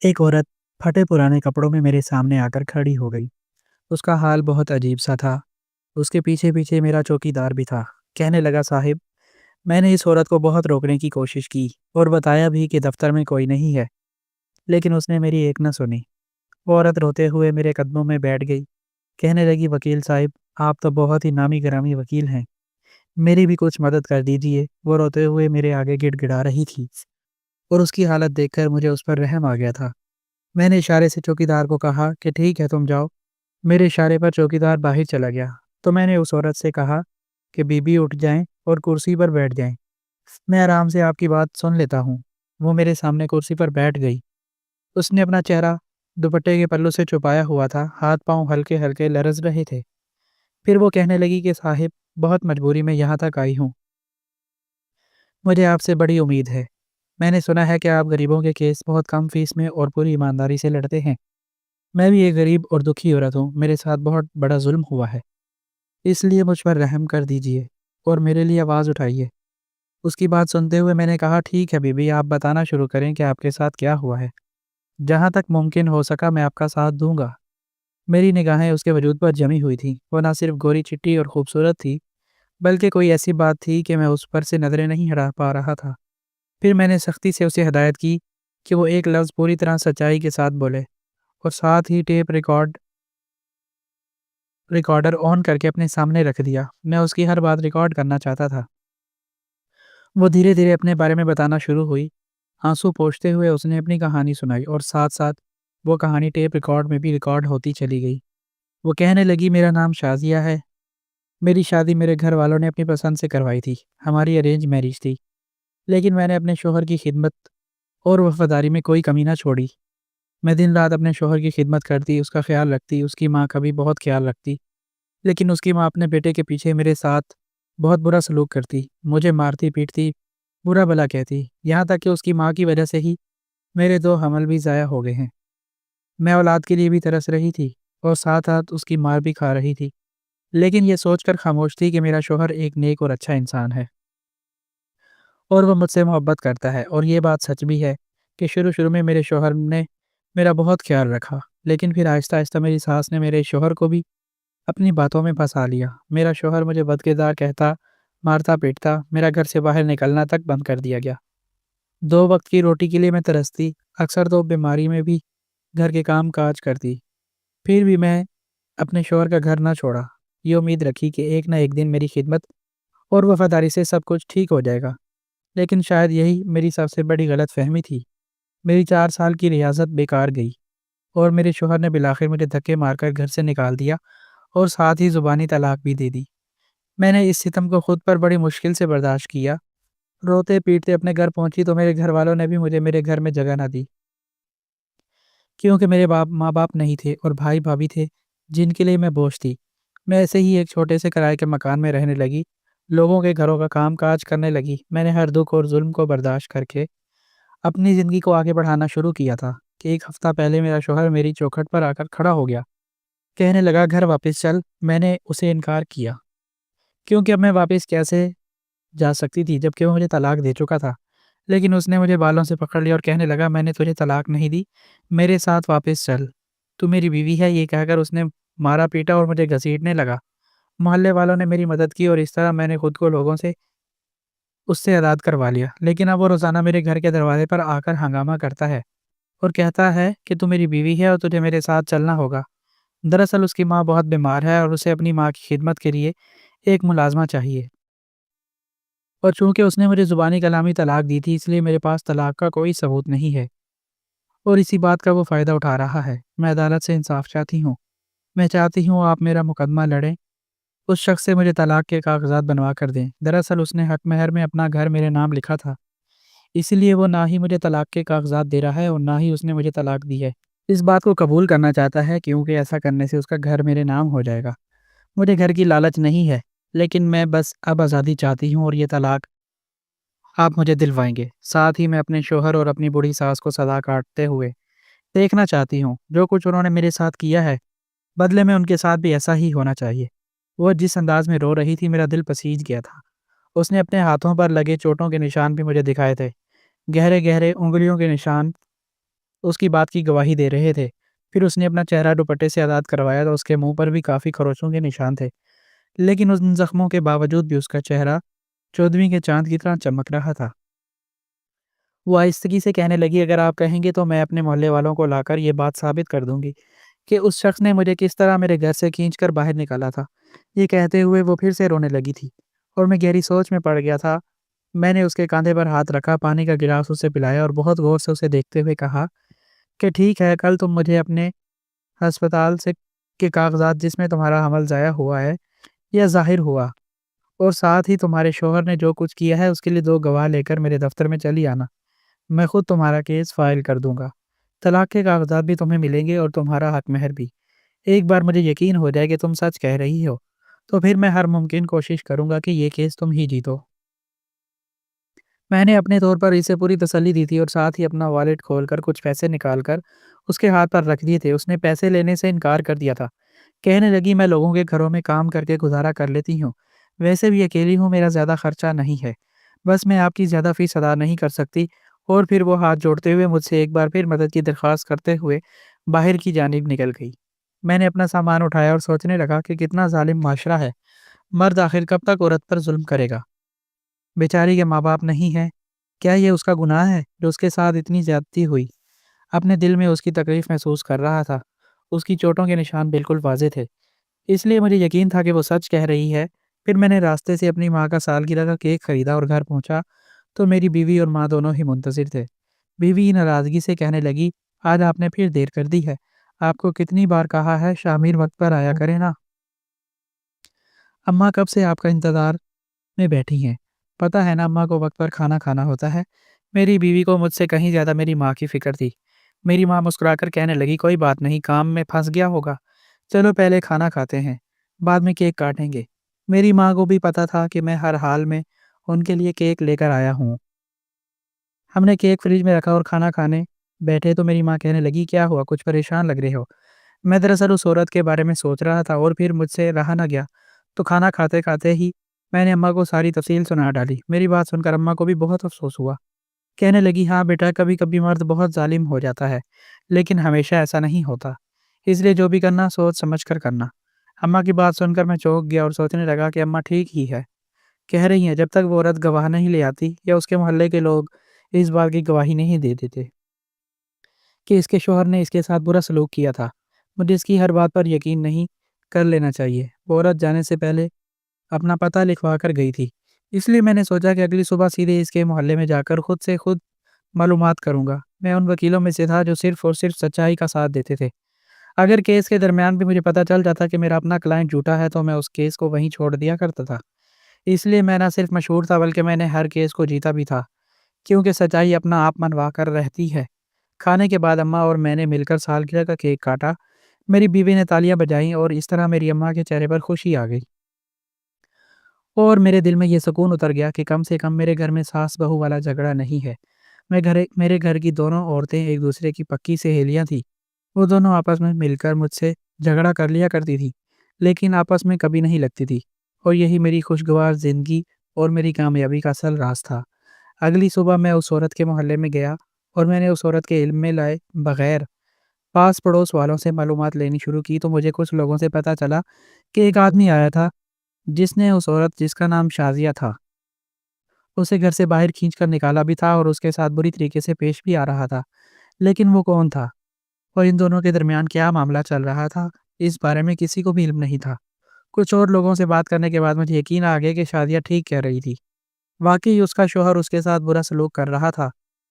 ایک عورت پھٹے پرانے کپڑوں میں میرے سامنے آ کر کھڑی ہو گئی۔ اس کا حال بہت عجیب سا تھا۔ اس کے پیچھے پیچھے میرا چوکی دار بھی تھا۔ کہنے لگا، صاحب، میں نے اس عورت کو بہت روکنے کی کوشش کی اور بتایا بھی کہ دفتر میں کوئی نہیں ہے، لیکن اس نے میری ایک نہ سنی۔ وہ عورت روتے ہوئے میرے قدموں میں بیٹھ گئی۔ کہنے لگی، وکیل صاحب، آپ تو بہت ہی نامی گرامی وکیل ہیں، میری بھی کچھ مدد کر دیجیے۔ وہ روتے ہوئے میرے آگے گڑ گڑا رہی تھی اور اس کی حالت دیکھ کر مجھے اس پر رحم آ گیا تھا۔ میں نے اشارے سے چوکیدار کو کہا کہ ٹھیک ہے، تم جاؤ۔ میرے اشارے پر چوکیدار باہر چلا گیا تو میں نے اس عورت سے کہا کہ بی بی اٹھ جائیں اور کرسی پر بیٹھ جائیں، میں آرام سے آپ کی بات سن لیتا ہوں۔ وہ میرے سامنے کرسی پر بیٹھ گئی۔ اس نے اپنا چہرہ دوپٹے کے پلو سے چھپایا ہوا تھا، ہاتھ پاؤں ہلکے ہلکے لرز رہے تھے۔ پھر وہ کہنے لگی کہ صاحب، بہت مجبوری میں یہاں تک آئی ہوں، مجھے آپ سے بڑی امید ہے۔ میں نے سنا ہے کہ آپ غریبوں کے کیس بہت کم فیس میں اور پوری ایمانداری سے لڑتے ہیں۔ میں بھی ایک غریب اور دکھی عورت ہوں، میرے ساتھ بہت بڑا ظلم ہوا ہے، اس لیے مجھ پر رحم کر دیجیے اور میرے لیے آواز اٹھائیے۔ اس کی بات سنتے ہوئے میں نے کہا، ٹھیک ہے بی بی، آپ بتانا شروع کریں کہ آپ کے ساتھ کیا ہوا ہے۔ جہاں تک ممکن ہو سکا میں آپ کا ساتھ دوں گا۔ میری نگاہیں اس کے وجود پر جمی ہوئی تھیں۔ وہ نہ صرف گوری چٹی اور خوبصورت تھی، بلکہ کوئی ایسی بات تھی کہ میں اس پر سے نظریں نہیں ہٹا پا رہا تھا۔ پھر میں نے سختی سے اسے ہدایت کی کہ وہ ایک لفظ پوری طرح سچائی کے ساتھ بولے اور ساتھ ہی ٹیپ ریکارڈر آن کر کے اپنے سامنے رکھ دیا۔ میں اس کی ہر بات ریکارڈ کرنا چاہتا تھا۔ وہ دھیرے دھیرے اپنے بارے میں بتانا شروع ہوئی۔ آنسو پوچھتے ہوئے اس نے اپنی کہانی سنائی اور ساتھ ساتھ وہ کہانی ٹیپ ریکارڈ میں بھی ریکارڈ ہوتی چلی گئی۔ وہ کہنے لگی، میرا نام شازیہ ہے، میری شادی میرے گھر والوں نے اپنی پسند سے کروائی تھی، ہماری ارینج میرج تھی، لیکن میں نے اپنے شوہر کی خدمت اور وفاداری میں کوئی کمی نہ چھوڑی۔ میں دن رات اپنے شوہر کی خدمت کرتی، اس کا خیال رکھتی، اس کی ماں کا بھی بہت خیال رکھتی، لیکن اس کی ماں اپنے بیٹے کے پیچھے میرے ساتھ بہت برا سلوک کرتی، مجھے مارتی پیٹتی، برا بھلا کہتی، یہاں تک کہ اس کی ماں کی وجہ سے ہی میرے 2 حمل بھی ضائع ہو گئے ہیں۔ میں اولاد کے لیے بھی ترس رہی تھی اور ساتھ ساتھ اس کی مار بھی کھا رہی تھی، لیکن یہ سوچ کر خاموش تھی کہ میرا شوہر ایک نیک اور اچھا انسان ہے اور وہ مجھ سے محبت کرتا ہے۔ اور یہ بات سچ بھی ہے کہ شروع میں میرے شوہر نے میرا بہت خیال رکھا، لیکن پھر آہستہ آہستہ میری ساس نے میرے شوہر کو بھی اپنی باتوں میں پھنسا لیا۔ میرا شوہر مجھے بدکردار کہتا، مارتا پیٹتا، میرا گھر سے باہر نکلنا تک بند کر دیا گیا۔ 2 وقت کی روٹی کے لیے میں ترستی، اکثر تو بیماری میں بھی گھر کے کام کاج کرتی، پھر بھی میں اپنے شوہر کا گھر نہ چھوڑا، یہ امید رکھی کہ ایک نہ ایک دن میری خدمت اور وفاداری سے سب کچھ ٹھیک ہو جائے گا۔ لیکن شاید یہی میری سب سے بڑی غلط فہمی تھی۔ میری 4 سال کی ریاضت بیکار گئی اور میرے شوہر نے بالآخر مجھے دھکے مار کر گھر سے نکال دیا اور ساتھ ہی زبانی طلاق بھی دے دی۔ میں نے اس ستم کو خود پر بڑی مشکل سے برداشت کیا۔ روتے پیٹتے اپنے گھر پہنچی تو میرے گھر والوں نے بھی مجھے میرے گھر میں جگہ نہ دی، کیونکہ میرے ماں باپ نہیں تھے اور بھائی بھابھی تھے جن کے لیے میں بوجھ تھی۔ میں ایسے ہی ایک چھوٹے سے کرائے کے مکان میں رہنے لگی، لوگوں کے گھروں کا کام کاج کرنے لگی۔ میں نے ہر دکھ اور ظلم کو برداشت کر کے اپنی زندگی کو آگے بڑھانا شروع کیا تھا کہ ایک ہفتہ پہلے میرا شوہر میری چوکھٹ پر آ کر کھڑا ہو گیا، کہنے لگا، گھر واپس چل۔ میں نے اسے انکار کیا، کیونکہ اب میں واپس کیسے جا سکتی تھی جبکہ وہ مجھے طلاق دے چکا تھا۔ لیکن اس نے مجھے بالوں سے پکڑ لیا اور کہنے لگا، میں نے تجھے طلاق نہیں دی، میرے ساتھ واپس چل، تو میری بیوی ہے۔ یہ کہہ کر اس نے مارا پیٹا اور مجھے گھسیٹنے لگا۔ محلے والوں نے میری مدد کی اور اس طرح میں نے خود کو لوگوں سے اس سے آزاد کروا لیا۔ لیکن اب وہ روزانہ میرے گھر کے دروازے پر آ کر ہنگامہ کرتا ہے اور کہتا ہے کہ تو میری بیوی ہے اور تجھے میرے ساتھ چلنا ہوگا۔ دراصل اس کی ماں بہت بیمار ہے اور اسے اپنی ماں کی خدمت کے لیے ایک ملازمہ چاہیے، اور چونکہ اس نے مجھے زبانی کلامی طلاق دی تھی، اس لیے میرے پاس طلاق کا کوئی ثبوت نہیں ہے اور اسی بات کا وہ فائدہ اٹھا رہا ہے۔ میں عدالت سے انصاف چاہتی ہوں، میں چاہتی ہوں آپ میرا مقدمہ لڑیں، اس شخص سے مجھے طلاق کے کاغذات بنوا کر دیں۔ دراصل اس نے حق مہر میں اپنا گھر میرے نام لکھا تھا، اسی لیے وہ نہ ہی مجھے طلاق کے کاغذات دے رہا ہے اور نہ ہی اس نے مجھے طلاق دی ہے۔ اس بات کو قبول کرنا چاہتا ہے کیونکہ ایسا کرنے سے اس کا گھر میرے نام ہو جائے گا۔ مجھے گھر کی لالچ نہیں ہے، لیکن میں بس اب آزادی چاہتی ہوں اور یہ طلاق آپ مجھے دلوائیں گے۔ ساتھ ہی میں اپنے شوہر اور اپنی بوڑھی ساس کو سزا کاٹتے ہوئے دیکھنا چاہتی ہوں۔ جو کچھ انہوں نے میرے ساتھ کیا ہے، بدلے میں ان کے ساتھ بھی ایسا ہی ہونا چاہیے۔ وہ جس انداز میں رو رہی تھی، میرا دل پسیج گیا تھا۔ اس نے اپنے ہاتھوں پر لگے چوٹوں کے نشان بھی مجھے دکھائے تھے، گہرے گہرے انگلیوں کے نشان اس کی بات کی گواہی دے رہے تھے۔ پھر اس نے اپنا چہرہ دوپٹے سے آزاد کروایا تو اس کے منہ پر بھی کافی خروچوں کے نشان تھے، لیکن ان زخموں کے باوجود بھی اس کا چہرہ چودھویں کے چاند کی طرح چمک رہا تھا۔ وہ آہستگی سے کہنے لگی، اگر آپ کہیں گے تو میں اپنے محلے والوں کو لا کر یہ بات ثابت کر دوں گی کہ اس شخص نے مجھے کس طرح میرے گھر سے کھینچ کر باہر نکالا تھا۔ یہ کہتے ہوئے وہ پھر سے رونے لگی تھی اور میں گہری سوچ میں پڑ گیا تھا۔ میں نے اس کے کاندھے پر ہاتھ رکھا، پانی کا گلاس اسے پلایا اور بہت غور سے اسے دیکھتے ہوئے کہا کہ ٹھیک ہے، کل تم مجھے اپنے ہسپتال سے کے کاغذات جس میں تمہارا حمل ضائع ہوا ہے یا ظاہر ہوا، اور ساتھ ہی تمہارے شوہر نے جو کچھ کیا ہے اس کے لیے 2 گواہ لے کر میرے دفتر میں چلی آنا۔ میں خود تمہارا کیس فائل کر دوں گا۔ طلاق کے کاغذات بھی تمہیں ملیں گے اور تمہارا حق مہر بھی۔ ایک بار مجھے یقین ہو جائے کہ تم سچ کہہ رہی ہو تو پھر میں ہر ممکن کوشش کروں گا کہ یہ کیس تم ہی جیتو۔ میں نے اپنے طور پر اسے پوری تسلی دی تھی اور ساتھ ہی اپنا والیٹ کھول کر کچھ پیسے نکال کر اس کے ہاتھ پر رکھ دیے تھے۔ اس نے پیسے لینے سے انکار کر دیا تھا، کہنے لگی میں لوگوں کے گھروں میں کام کر کے گزارا کر لیتی ہوں، ویسے بھی اکیلی ہوں، میرا زیادہ خرچہ نہیں ہے، بس میں آپ کی زیادہ فیس ادا نہیں کر سکتی۔ اور پھر وہ ہاتھ جوڑتے ہوئے مجھ سے ایک بار پھر مدد کی درخواست کرتے ہوئے باہر کی جانب نکل گئی۔ میں نے اپنا سامان اٹھایا اور سوچنے لگا کہ کتنا ظالم معاشرہ ہے، مرد آخر کب تک عورت پر ظلم کرے گا؟ بیچاری کے ماں باپ نہیں ہیں، کیا یہ اس کا گناہ ہے جو اس کے ساتھ اتنی زیادتی ہوئی؟ اپنے دل میں اس کی تکلیف محسوس کر رہا تھا، اس کی چوٹوں کے نشان بالکل واضح تھے، اس لیے مجھے یقین تھا کہ وہ سچ کہہ رہی ہے۔ پھر میں نے راستے سے اپنی ماں کا سالگرہ کا کیک خریدا اور گھر پہنچا تو میری بیوی اور ماں دونوں ہی منتظر تھے۔ بیوی ناراضگی سے کہنے لگی، آج آپ نے پھر دیر کر دی ہے، آپ کو کتنی بار کہا ہے شامیر وقت پر آیا کرے نا۔ اماں کب سے آپ کا انتظار میں بیٹھی ہیں، پتہ ہے نا اماں کو وقت پر کھانا کھانا ہوتا ہے۔ میری بیوی کو مجھ سے کہیں زیادہ میری ماں کی فکر تھی۔ میری ماں مسکرا کر کہنے لگی، کوئی بات نہیں، کام میں پھنس گیا ہوگا، چلو پہلے کھانا کھاتے ہیں، بعد میں کیک کاٹیں گے۔ میری ماں کو بھی پتہ تھا کہ میں ہر حال میں ان کے لیے کیک لے کر آیا ہوں۔ ہم نے کیک فریج میں رکھا اور کھانا کھانے بیٹھے تو میری ماں کہنے لگی، کیا ہوا، کچھ پریشان لگ رہے ہو؟ میں دراصل اس عورت کے بارے میں سوچ رہا تھا اور پھر مجھ سے رہا نہ گیا تو کھانا کھاتے کھاتے ہی میں نے اماں کو ساری تفصیل سنا ڈالی۔ میری بات سن کر اماں کو بھی بہت افسوس ہوا، کہنے لگی، ہاں بیٹا، کبھی کبھی مرد بہت ظالم ہو جاتا ہے لیکن ہمیشہ ایسا نہیں ہوتا، اس لیے جو بھی کرنا سوچ سمجھ کر کرنا۔ اماں کی بات سن کر میں چونک گیا اور سوچنے لگا کہ اماں ٹھیک ہی ہے، کہہ رہی ہیں، جب تک وہ عورت گواہ نہیں لے آتی یا اس کے محلے کے لوگ اس بات کی گواہی نہیں دے دیتے کہ اس کے شوہر نے اس کے ساتھ برا سلوک کیا تھا، مجھے اس کی ہر بات پر یقین نہیں کر لینا چاہیے۔ وہ عورت جانے سے پہلے اپنا پتہ لکھوا کر گئی تھی، اس لیے میں نے سوچا کہ اگلی صبح سیدھے اس کے محلے میں جا کر خود سے خود معلومات کروں گا۔ میں ان وکیلوں میں سے تھا جو صرف اور صرف سچائی کا ساتھ دیتے تھے۔ اگر کیس کے درمیان بھی مجھے پتہ چل جاتا کہ میرا اپنا کلائنٹ جھوٹا ہے تو میں اس کیس کو وہیں چھوڑ دیا کرتا تھا۔ اس لیے میں نہ صرف مشہور تھا بلکہ میں نے ہر کیس کو جیتا بھی تھا، کیونکہ سچائی اپنا آپ منوا کر رہتی ہے۔ کھانے کے بعد اماں اور میں نے مل کر سالگرہ کا کیک کاٹا، میری بیوی نے تالیاں بجائیں اور اس طرح میری اماں کے چہرے پر خوشی آ گئی اور میرے دل میں یہ سکون اتر گیا کہ کم سے کم میرے گھر میں ساس بہو والا جھگڑا نہیں ہے۔ میرے گھر کی دونوں عورتیں ایک دوسرے کی پکی سہیلیاں تھیں، وہ دونوں آپس میں مل کر مجھ سے جھگڑا کر لیا کرتی تھی لیکن آپس میں کبھی نہیں لگتی تھی، اور یہی میری خوشگوار زندگی اور میری کامیابی کا اصل راز تھا۔ اگلی صبح میں اس عورت کے محلے میں گیا اور میں نے اس عورت کے علم میں لائے بغیر پاس پڑوس والوں سے معلومات لینی شروع کی تو مجھے کچھ لوگوں سے پتہ چلا کہ ایک آدمی آیا تھا جس نے اس عورت جس کا نام شازیہ تھا اسے گھر سے باہر کھینچ کر نکالا بھی تھا اور اس کے ساتھ بری طریقے سے پیش بھی آ رہا تھا، لیکن وہ کون تھا اور ان دونوں کے درمیان کیا معاملہ چل رہا تھا اس بارے میں کسی کو بھی علم نہیں تھا۔ کچھ اور لوگوں سے بات کرنے کے بعد مجھے یقین آ گیا کہ شازیہ ٹھیک کہہ رہی تھی، واقعی اس کا شوہر اس کے ساتھ برا سلوک کر رہا تھا،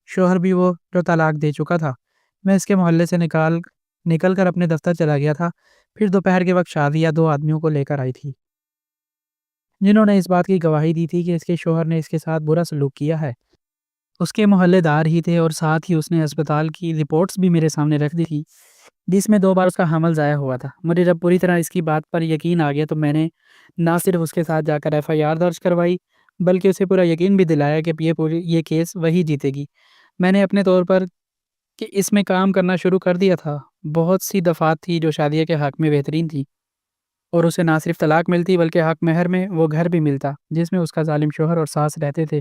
شوہر بھی وہ جو طلاق دے چکا تھا۔ میں اس کے محلے سے نکل کر اپنے دفتر چلا گیا تھا۔ پھر دوپہر کے وقت شازیہ 2 آدمیوں کو لے کر آئی تھی جنہوں نے اس بات کی گواہی دی تھی کہ اس کے شوہر نے اس کے ساتھ برا سلوک کیا ہے۔ اس کے محلے دار ہی تھے اور ساتھ ہی اس نے اسپتال کی رپورٹس بھی میرے سامنے رکھ دی تھی جس میں 2 بار اس کا حمل ضائع ہوا تھا۔ مجھے جب پوری طرح اس کی بات پر یقین آ گیا تو میں نے نہ صرف اس کے ساتھ جا کر FIR درج کروائی بلکہ اسے پورا یقین بھی دلایا کہ یہ کیس وہی جیتے گی۔ میں نے اپنے طور پر کہ اس میں کام کرنا شروع کر دیا تھا۔ بہت سی دفعات تھی جو شادیہ کے حق میں بہترین تھی اور اسے نہ صرف طلاق ملتی بلکہ حق مہر میں وہ گھر بھی ملتا جس میں اس کا ظالم شوہر اور ساس رہتے تھے۔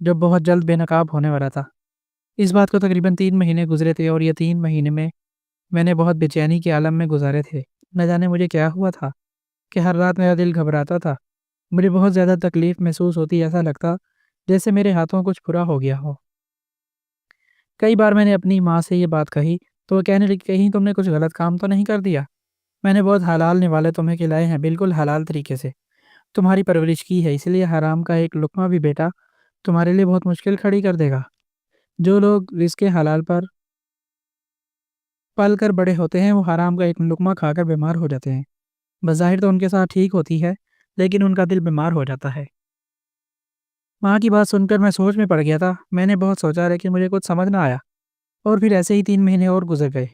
جو بہت جلد بے نقاب ہونے والا تھا۔ اس بات کو تقریباً 3 مہینے گزرے تھے اور یہ 3 مہینے میں نے بہت بے چینی کے عالم میں گزارے تھے۔ نہ جانے مجھے کیا ہوا تھا کہ ہر رات میرا دل گھبراتا تھا، مجھے بہت زیادہ تکلیف محسوس ہوتی، ایسا لگتا جیسے میرے ہاتھوں کچھ برا ہو گیا ہو۔ کئی بار میں نے اپنی ماں سے یہ بات کہی تو وہ کہنے لگی کہیں تم نے کچھ غلط کام تو نہیں کر دیا؟ میں نے بہت حلال نوالے تمہیں کھلائے ہیں، بالکل حلال طریقے سے تمہاری پرورش کی ہے، اس لیے حرام کا ایک لقمہ بھی بیٹا تمہارے لیے بہت مشکل کھڑی کر دے گا۔ جو لوگ رزق حلال پر پل کر بڑے ہوتے ہیں وہ حرام کا ایک لقمہ کھا کر بیمار ہو جاتے ہیں۔ بظاہر تو ان کے ساتھ ٹھیک ہوتی ہے لیکن ان کا دل بیمار ہو جاتا ہے۔ ماں کی بات سن کر میں سوچ میں پڑ گیا تھا، میں نے بہت سوچا لیکن مجھے کچھ سمجھ نہ آیا، اور پھر ایسے ہی 3 مہینے اور گزر گئے،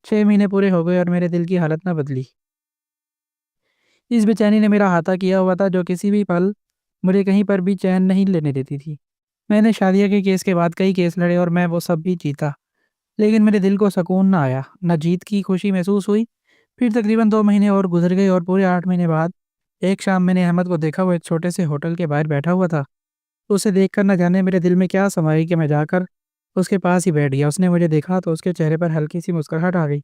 6 مہینے پورے ہو گئے اور میرے دل کی حالت نہ بدلی۔ اس بے چینی نے میرا احاطہ کیا ہوا تھا جو کسی بھی پل مجھے کہیں پر بھی چین نہیں لینے دیتی تھی۔ میں نے شادیہ کے کیس کے بعد کئی کیس لڑے اور میں وہ سب بھی جیتا، لیکن میرے دل کو سکون نہ آیا، نہ جیت کی خوشی محسوس ہوئی۔ پھر تقریباً 2 مہینے اور گزر گئے اور پورے 8 مہینے بعد ایک شام میں نے احمد کو دیکھا، وہ ایک چھوٹے سے ہوٹل کے باہر بیٹھا ہوا تھا۔ اسے دیکھ کر نہ جانے میرے دل میں کیا سمائی کہ میں جا کر اس کے پاس ہی بیٹھ گیا۔ اس نے مجھے دیکھا تو اس کے چہرے پر ہلکی سی مسکراہٹ آ گئی۔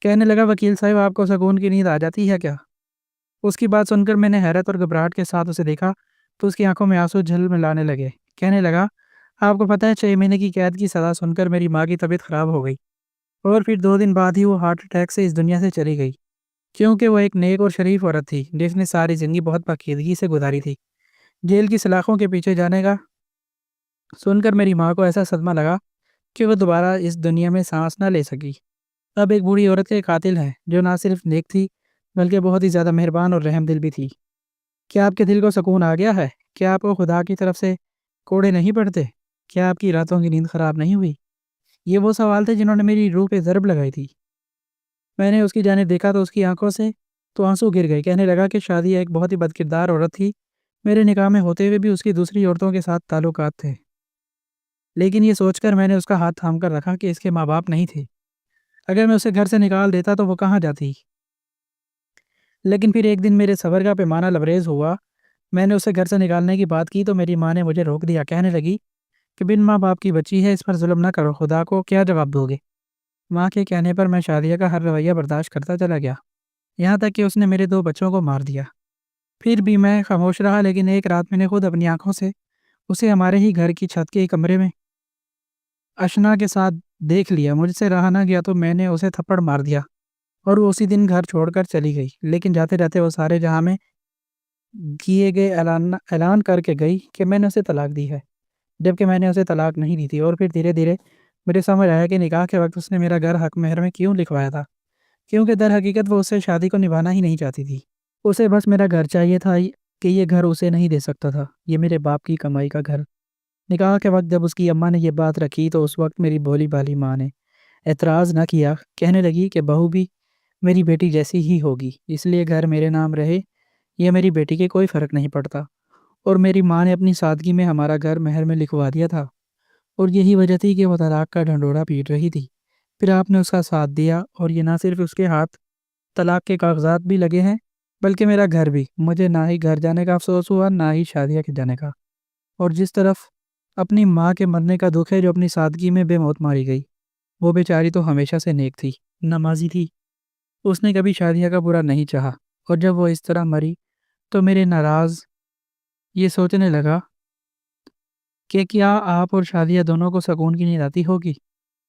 کہنے لگا وکیل صاحب آپ کو سکون کی نیند آ جاتی ہے کیا؟ اس کی بات سن کر میں نے حیرت اور گھبراہٹ کے ساتھ اسے دیکھا تو اس کی آنکھوں میں آنسو جھلملانے لگے۔ کہنے لگا آپ کو پتہ ہے 6 مہینے کی قید کی سزا سن کر میری ماں کی طبیعت خراب ہو گئی اور پھر 2 دن بعد ہی وہ ہارٹ اٹیک سے اس دنیا سے چلی گئی، کیونکہ وہ ایک نیک اور شریف عورت تھی جس نے ساری زندگی بہت پاکیزگی سے گزاری تھی۔ جیل کی سلاخوں کے پیچھے جانے کا سن کر میری ماں کو ایسا صدمہ لگا کہ وہ دوبارہ اس دنیا میں سانس نہ لے سکی۔ اب ایک بوڑھی عورت کے قاتل ہے جو نہ صرف نیک تھی بلکہ بہت ہی زیادہ مہربان اور رحم دل بھی تھی۔ کیا آپ کے دل کو سکون آ گیا ہے؟ کیا آپ کو خدا کی طرف سے کوڑے نہیں پڑتے؟ کیا آپ کی راتوں کی نیند خراب نہیں ہوئی؟ یہ وہ سوال تھے جنہوں نے میری روح پہ ضرب لگائی تھی۔ میں نے اس کی جانب دیکھا تو اس کی آنکھوں سے تو آنسو گر گئے۔ کہنے لگا کہ شادی ایک بہت ہی بدکردار عورت تھی، میرے نکاح میں ہوتے ہوئے بھی اس کی دوسری عورتوں کے ساتھ تعلقات تھے، لیکن یہ سوچ کر میں نے اس کا ہاتھ تھام کر رکھا کہ اس کے ماں باپ نہیں تھے، اگر میں اسے گھر سے نکال دیتا تو وہ کہاں جاتی۔ لیکن پھر ایک دن میرے صبر کا پیمانہ لبریز ہوا، میں نے اسے گھر سے نکالنے کی بات کی تو میری ماں نے مجھے روک دیا۔ کہنے لگی کہ بن ماں باپ کی بچی ہے، اس پر ظلم نہ کرو، خدا کو کیا جواب دو گے؟ ماں کے کہنے پر میں شادیہ کا ہر رویہ برداشت کرتا چلا گیا، یہاں تک کہ اس نے میرے 2 بچوں کو مار دیا۔ پھر بھی میں خاموش رہا، لیکن ایک رات میں نے خود اپنی آنکھوں سے اسے ہمارے ہی گھر کی چھت کے ایک کمرے میں اشنا کے ساتھ دیکھ لیا۔ مجھ سے رہا نہ گیا تو میں نے اسے تھپڑ مار دیا اور وہ اسی دن گھر چھوڑ کر چلی گئی، لیکن جاتے جاتے وہ سارے جہاں میں کیے گئے اعلان کر کے گئی کہ میں نے اسے طلاق دی ہے، جبکہ میں نے اسے طلاق نہیں دی تھی۔ اور پھر دھیرے دھیرے مجھے سمجھ آیا کہ نکاح کے وقت اس نے میرا گھر حق مہر میں کیوں لکھوایا تھا، کیونکہ در حقیقت وہ اس سے شادی کو نبھانا ہی نہیں چاہتی تھی۔ اسے بس میرا گھر چاہیے تھا کہ یہ گھر اسے نہیں دے سکتا تھا، یہ میرے باپ کی کمائی کا گھر۔ نکاح کے وقت جب اس کی اماں نے یہ بات رکھی تو اس وقت میری بھولی بھالی ماں نے اعتراض نہ کیا، کہنے لگی کہ بہو بھی میری بیٹی جیسی ہی ہوگی، اس لیے گھر میرے نام رہے یہ میری بیٹی کے کوئی فرق نہیں پڑتا۔ اور میری ماں نے اپنی سادگی میں ہمارا گھر مہر میں لکھوا دیا تھا، اور یہی وجہ تھی کہ وہ طلاق کا ڈھنڈورا پیٹ رہی تھی۔ پھر آپ نے اس کا ساتھ دیا اور یہ نہ صرف اس کے ہاتھ طلاق کے کاغذات بھی لگے ہیں بلکہ میرا گھر بھی۔ مجھے نہ ہی گھر جانے کا افسوس ہوا نہ ہی شادیہ کے جانے کا، اور جس طرف اپنی ماں کے مرنے کا دکھ ہے جو اپنی سادگی میں بے موت ماری گئی، وہ بیچاری تو ہمیشہ سے نیک تھی، نمازی تھی، اس نے کبھی شادیہ کا برا نہیں چاہا، اور جب وہ اس طرح مری تو میرے ناراض یہ سوچنے لگا کہ کیا آپ اور شادیہ دونوں کو سکون کی نیند آتی ہوگی،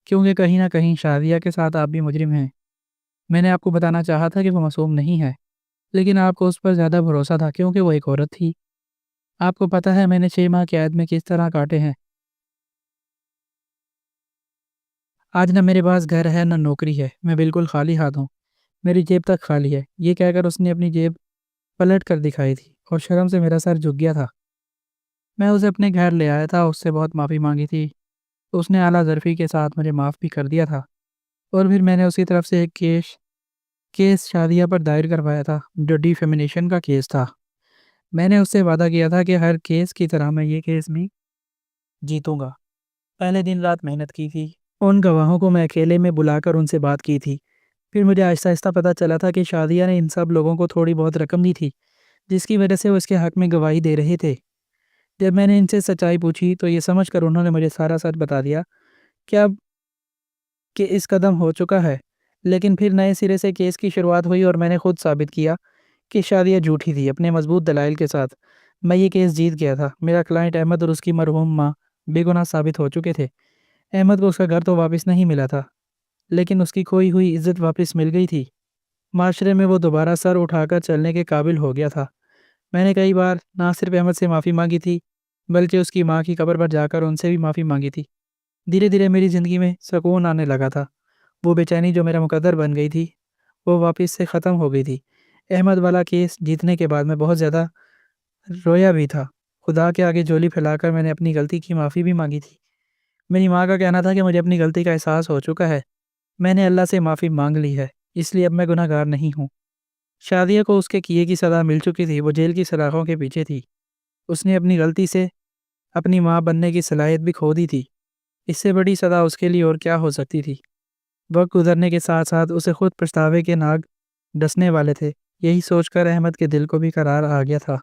کیونکہ کہیں نہ کہیں شادیہ کے ساتھ آپ بھی مجرم ہیں۔ میں نے آپ کو بتانا چاہا تھا کہ وہ معصوم نہیں ہے، لیکن آپ کو اس پر زیادہ بھروسہ تھا کیونکہ وہ ایک عورت تھی۔ آپ کو پتہ ہے میں نے 6 ماہ قید میں کس طرح کاٹے ہیں۔ آج نہ میرے پاس گھر ہے نہ نوکری ہے، میں بالکل خالی ہاتھ ہوں، میری جیب تک خالی ہے۔ یہ کہہ کر اس نے اپنی جیب پلٹ کر دکھائی تھی اور شرم سے میرا سر جھک گیا تھا۔ میں اسے اپنے گھر لے آیا تھا، اس سے بہت معافی مانگی تھی، اس نے اعلیٰ ظرفی کے ساتھ مجھے معاف بھی کر دیا تھا، اور پھر میں نے اس کی طرف سے ایک کیس شادیہ پر دائر کروایا تھا جو ڈیفیمیشن کا کیس تھا۔ میں نے اس سے وعدہ کیا تھا کہ ہر کیس کی طرح میں یہ کیس بھی جیتوں گا۔ پہلے دن رات محنت کی تھی، ان گواہوں کو میں اکیلے میں بلا کر ان سے بات کی تھی۔ پھر مجھے آہستہ آہستہ پتہ چلا تھا کہ شادیہ نے ان سب لوگوں کو تھوڑی بہت رقم دی تھی جس کی وجہ سے وہ اس کے حق میں گواہی دے رہے تھے۔ جب میں نے ان سے سچائی پوچھی تو یہ سمجھ کر انہوں نے مجھے سارا سچ بتا دیا کہ اب کہ اس قدم ہو چکا ہے۔ لیکن پھر نئے سرے سے کیس کی شروعات ہوئی اور میں نے خود ثابت کیا کہ شادیہ جھوٹی تھی۔ اپنے مضبوط دلائل کے ساتھ میں یہ کیس جیت گیا تھا۔ میرا کلائنٹ احمد اور اس کی مرحوم ماں بے گناہ ثابت ہو چکے تھے۔ احمد کو اس کا گھر تو واپس نہیں ملا تھا، لیکن اس کی کھوئی ہوئی عزت واپس مل گئی تھی۔ معاشرے میں وہ دوبارہ سر اٹھا کر چلنے کے قابل ہو گیا تھا۔ میں نے کئی بار نہ صرف احمد سے معافی مانگی تھی، بلکہ اس کی ماں کی قبر پر جا کر ان سے بھی معافی مانگی تھی۔ دھیرے دھیرے میری زندگی میں سکون آنے لگا تھا۔ وہ بے چینی جو میرا مقدر بن گئی تھی وہ واپس سے ختم ہو گئی تھی۔ احمد والا کیس جیتنے کے بعد میں بہت زیادہ رویا بھی تھا۔ خدا کے آگے جھولی پھیلا کر میں نے اپنی غلطی کی معافی بھی مانگی تھی۔ میری ماں کا کہنا تھا کہ مجھے اپنی غلطی کا احساس ہو چکا ہے، میں نے اللہ سے معافی مانگ لی ہے، اس لیے اب میں گناہ گار نہیں ہوں۔ شادیہ کو اس کے کیے کی سزا مل چکی تھی، وہ جیل کی سلاخوں کے پیچھے تھی۔ اس نے اپنی غلطی سے اپنی ماں بننے کی صلاحیت بھی کھو دی تھی۔ اس سے بڑی سزا اس کے لیے اور کیا ہو سکتی تھی؟ وقت گزرنے کے ساتھ ساتھ اسے خود پچھتاوے کے ناگ ڈسنے والے تھے۔ یہی سوچ کر احمد کے دل کو بھی قرار آ گیا تھا۔